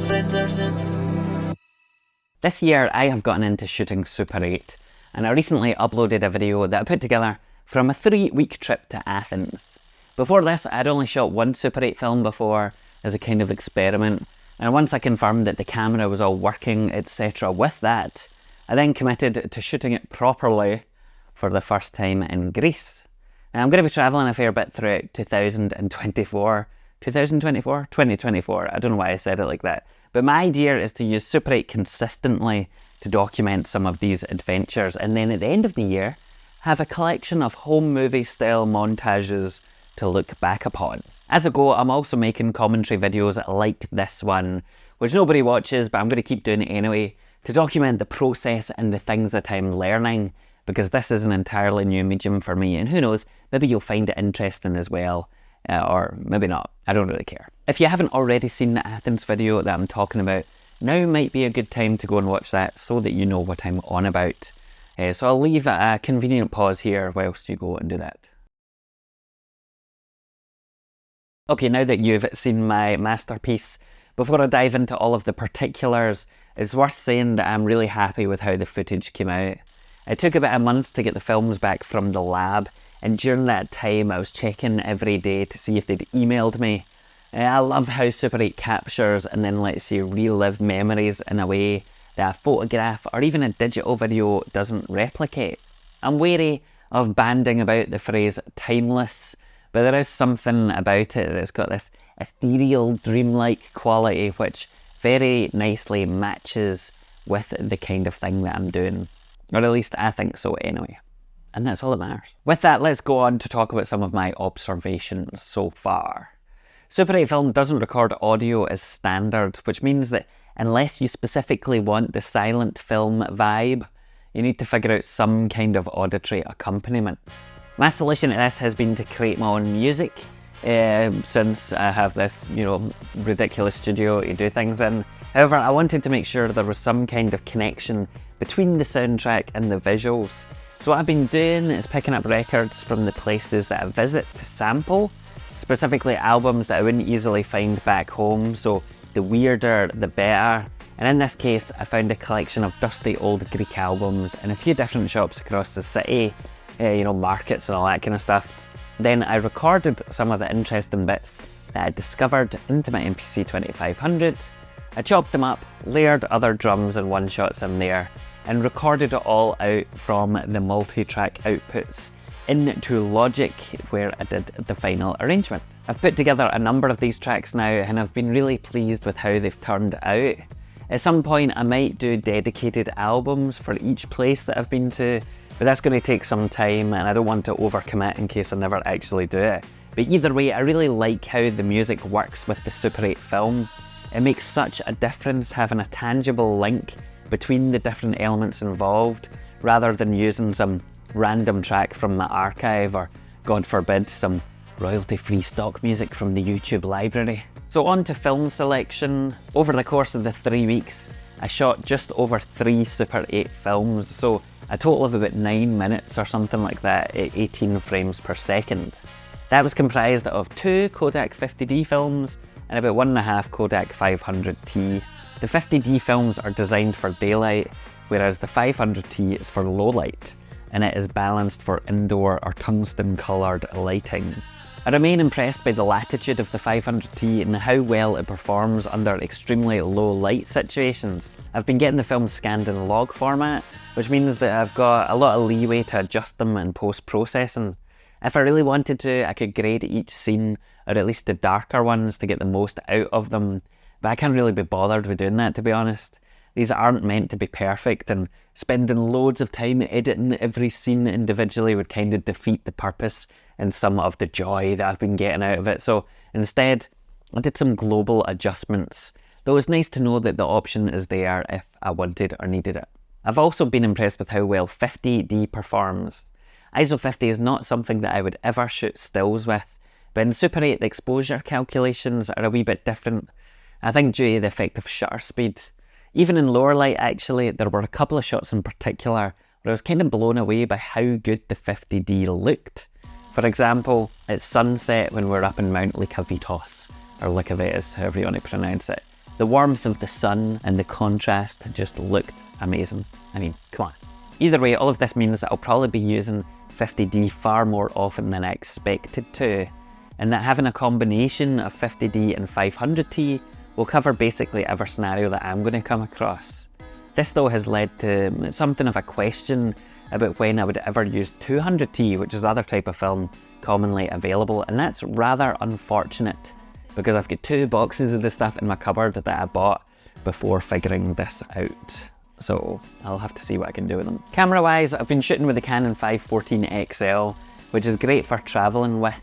friends ever since. This year I have gotten into shooting Super 8, and I recently uploaded a video that I put together from a 3-week trip to Athens. Before this, I'd only shot one Super 8 film before as a kind of experiment, and once I confirmed that the camera was all working, etc. with that, I then committed to shooting it properly for the first time in Greece. Now, I'm going to be travelling a fair bit throughout 2024, I don't know why I said it like that, but my idea is to use Super 8 consistently to document some of these adventures, and then at the end of the year, have a collection of home movie style montages to look back upon. As I go, I'm also making commentary videos like this one, which nobody watches, but I'm going to keep doing it anyway, to document the process and the things that I'm learning, because this is an entirely new medium for me, and who knows, maybe you'll find it interesting as well, or maybe not, I don't really care. If you haven't already seen the Athens video that I'm talking about, now might be a good time to go and watch that so that you know what I'm on about. So I'll leave a convenient pause here whilst you go and do that. Okay, now that you've seen my masterpiece, before I dive into all of the particulars, it's worth saying that I'm really happy with how the footage came out. It took about a month to get the films back from the lab, and during that time I was checking every day to see if they'd emailed me. I love how Super 8 captures and then lets you relive memories in a way that a photograph or even a digital video doesn't replicate. I'm wary of banding about the phrase timeless, but there is something about it that's got this ethereal, dreamlike quality which very nicely matches with the kind of thing that I'm doing. Or at least I think so anyway. And that's all that matters. With that, let's go on to talk about some of my observations so far. Super 8 film doesn't record audio as standard, which means that unless you specifically want the silent film vibe, you need to figure out some kind of auditory accompaniment. My solution to this has been to create my own music, since I have this, ridiculous studio to do things in. However, I wanted to make sure there was some kind of connection between the soundtrack and the visuals. So what I've been doing is picking up records from the places that I visit to sample, specifically albums that I wouldn't easily find back home, so the weirder the better. And in this case, I found a collection of dusty old Greek albums in a few different shops across the city, markets and all that kind of stuff. Then I recorded some of the interesting bits that I discovered into my MPC 2500. I chopped them up, layered other drums and one-shots in there, and recorded it all out from the multi-track outputs into Logic, where I did the final arrangement. I've put together a number of these tracks now, and I've been really pleased with how they've turned out. At some point I might do dedicated albums for each place that I've been to, but that's going to take some time and I don't want to overcommit in case I never actually do it. But either way, I really like how the music works with the Super 8 film. It makes such a difference having a tangible link between the different elements involved, rather than using some random track from my archive, or God forbid, some royalty-free stock music from the YouTube library. So on to film selection. Over the course of the 3 weeks, I shot just over 3 Super 8 films, so a total of about 9 minutes or something like that at 18 frames per second. That was comprised of 2 Kodak 50D films and about 1.5 Kodak 500T. The 50D films are designed for daylight, whereas the 500T is for low light, and it is balanced for indoor or tungsten coloured lighting. I remain impressed by the latitude of the 500T and how well it performs under extremely low light situations. I've been getting the films scanned in log format, which means that I've got a lot of leeway to adjust them in post-processing. If I really wanted to, I could grade each scene, or at least the darker ones, to get the most out of them, but I can't really be bothered with doing that, to be honest. These aren't meant to be perfect, and spending loads of time editing every scene individually would kind of defeat the purpose and some of the joy that I've been getting out of it. So instead, I did some global adjustments, though it's nice to know that the option is there if I wanted or needed it. I've also been impressed with how well 50D performs. ISO 50 is not something that I would ever shoot stills with, but in Super 8 the exposure calculations are a wee bit different. I think due to the effect of shutter speed. Even in lower light actually, there were a couple of shots in particular where I was kind of blown away by how good the 50D looked. For example, at sunset when we're up in Mount Lycavitos, or Lycavetus, however you want to pronounce it. The warmth of the sun and the contrast just looked amazing. I mean, come on. Either way, all of this means that I'll probably be using 50D far more often than I expected to, and that having a combination of 50D and 500T will cover basically every scenario that I'm going to come across. This though has led to something of a question about when I would ever use 200T, which is the other type of film commonly available, and that's rather unfortunate because I've got 2 boxes of the stuff in my cupboard that I bought before figuring this out. So I'll have to see what I can do with them. Camera wise, I've been shooting with the Canon 514 XL, which is great for travelling with.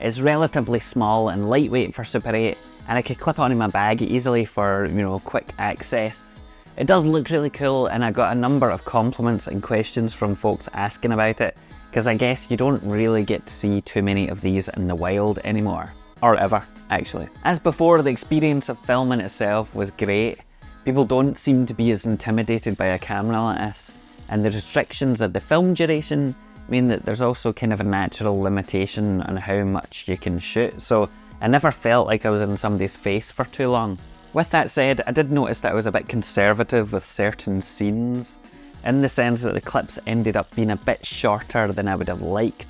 It's relatively small and lightweight for Super 8, and I could clip on in my bag easily for, you know, quick access. It does look really cool, and I got a number of compliments and questions from folks asking about it, because I guess you don't really get to see too many of these in the wild anymore. Or ever, actually. As before, the experience of filming itself was great. People don't seem to be as intimidated by a camera like this, and the restrictions of the film duration mean that there's also kind of a natural limitation on how much you can shoot, so I never felt like I was in somebody's face for too long. With that said, I did notice that I was a bit conservative with certain scenes, in the sense that the clips ended up being a bit shorter than I would have liked.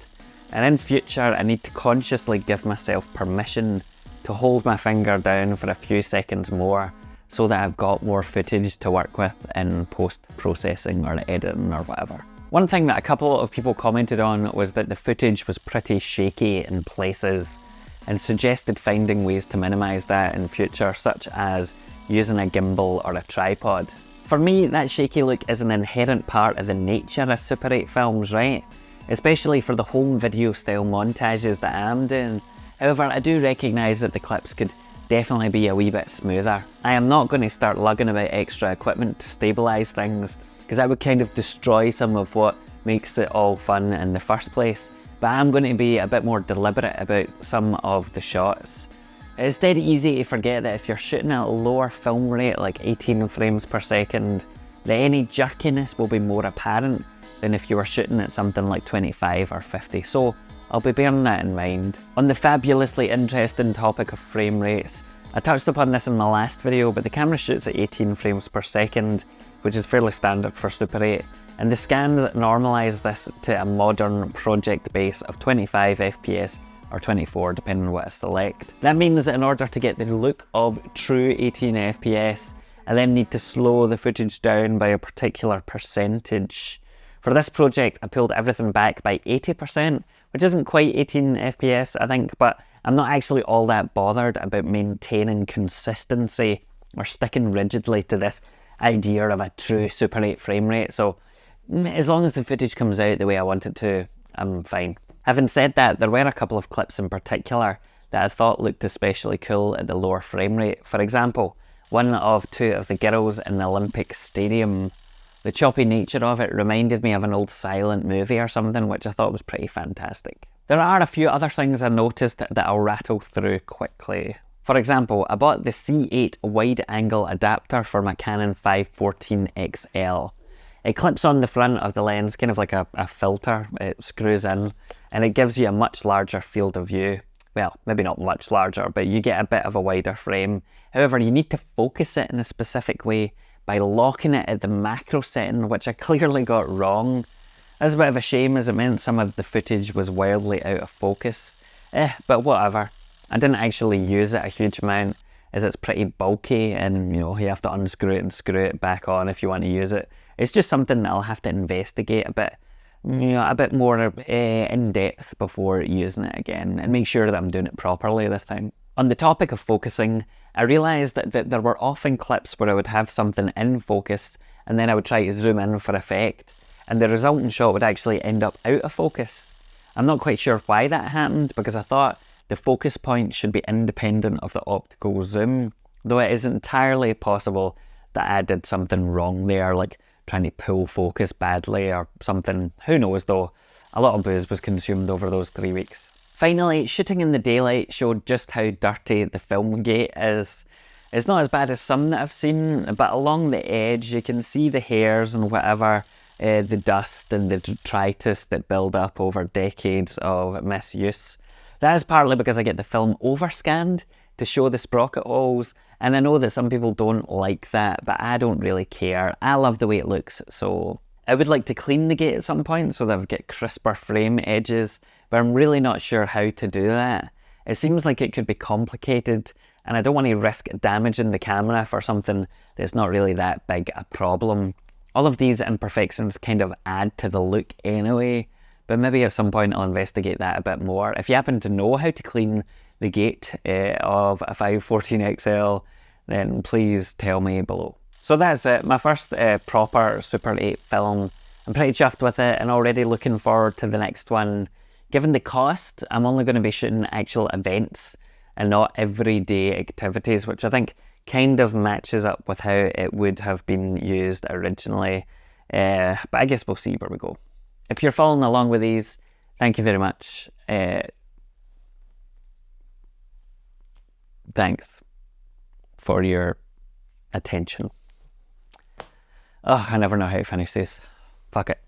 And in future, I need to consciously give myself permission to hold my finger down for a few seconds more so that I've got more footage to work with in post-processing or editing or whatever. One thing that a couple of people commented on was that the footage was pretty shaky in places and suggested finding ways to minimise that in future, such as using a gimbal or a tripod. For me, that shaky look is an inherent part of the nature of Super 8 films, right? Especially for the home video style montages that I'm doing. However, I do recognise that the clips could definitely be a wee bit smoother. I am not going to start lugging about extra equipment to stabilise things, because that would kind of destroy some of what makes it all fun in the first place. But I'm going to be a bit more deliberate about some of the shots. It's dead easy to forget that if you're shooting at a lower film rate, like 18 frames per second, that any jerkiness will be more apparent than if you were shooting at something like 25 or 50, so I'll be bearing that in mind. On the fabulously interesting topic of frame rates, I touched upon this in my last video, but the camera shoots at 18 frames per second, which is fairly standard for Super 8, and the scans normalise this to a modern project base of 25 FPS or 24 depending on what I select. That means that in order to get the look of true 18 FPS, I then need to slow the footage down by a particular percentage. For this project, I pulled everything back by 80%, which isn't quite 18 FPS, I think, but I'm not actually all that bothered about maintaining consistency or sticking rigidly to this idea of a true Super 8 frame rate, so as long as the footage comes out the way I want it to, I'm fine. Having said that, there were a couple of clips in particular that I thought looked especially cool at the lower frame rate. For example, one of 2 of the girls in the Olympic Stadium. The choppy nature of it reminded me of an old silent movie or something, which I thought was pretty fantastic. There are a few other things I noticed that I'll rattle through quickly. For example, I bought the C8 wide angle adapter for my Canon 514 XL. It clips on the front of the lens, kind of like a filter. It screws in and it gives you a much larger field of view. Well, maybe not much larger, but you get a bit of a wider frame. However, you need to focus it in a specific way by locking it at the macro setting, which I clearly got wrong. That's a bit of a shame, as it meant some of the footage was wildly out of focus. But whatever. I didn't actually use it a huge amount, as it's pretty bulky and, you know, you have to unscrew it and screw it back on if you want to use it. It's just something that I'll have to investigate a bit, a bit more in depth before using it again, and make sure that I'm doing it properly this time. On the topic of focusing, I realised that there were often clips where I would have something in focus and then I would try to zoom in for effect, and the resulting shot would actually end up out of focus. I'm not quite sure why that happened, because I thought the focus point should be independent of the optical zoom, though it is entirely possible that I did something wrong there, like trying to pull focus badly or something. Who knows though? A lot of booze was consumed over those 3 weeks. Finally, shooting in the daylight showed just how dirty the film gate is. It's not as bad as some that I've seen, but along the edge you can see the hairs and whatever, the dust and the detritus that build up over decades of misuse. That is partly because I get the film overscanned to show the sprocket holes. And I know that some people don't like that, but I don't really care. I love the way it looks, so I would like to clean the gate at some point so that I've got crisper frame edges, but I'm really not sure how to do that. It seems like it could be complicated, and I don't want to risk damaging the camera for something that's not really that big a problem. All of these imperfections kind of add to the look anyway, but maybe at some point I'll investigate that a bit more. If you happen to know how to clean the gate of a 514XL, then please tell me below. So that's it, my first proper Super 8 film. I'm pretty chuffed with it and already looking forward to the next one. Given the cost, I'm only going to be shooting actual events and not everyday activities, which I think kind of matches up with how it would have been used originally. But I guess we'll see where we go. If you're following along with these, thank you very much. Thanks for your attention. Oh, I never know how to finish this. Fuck it.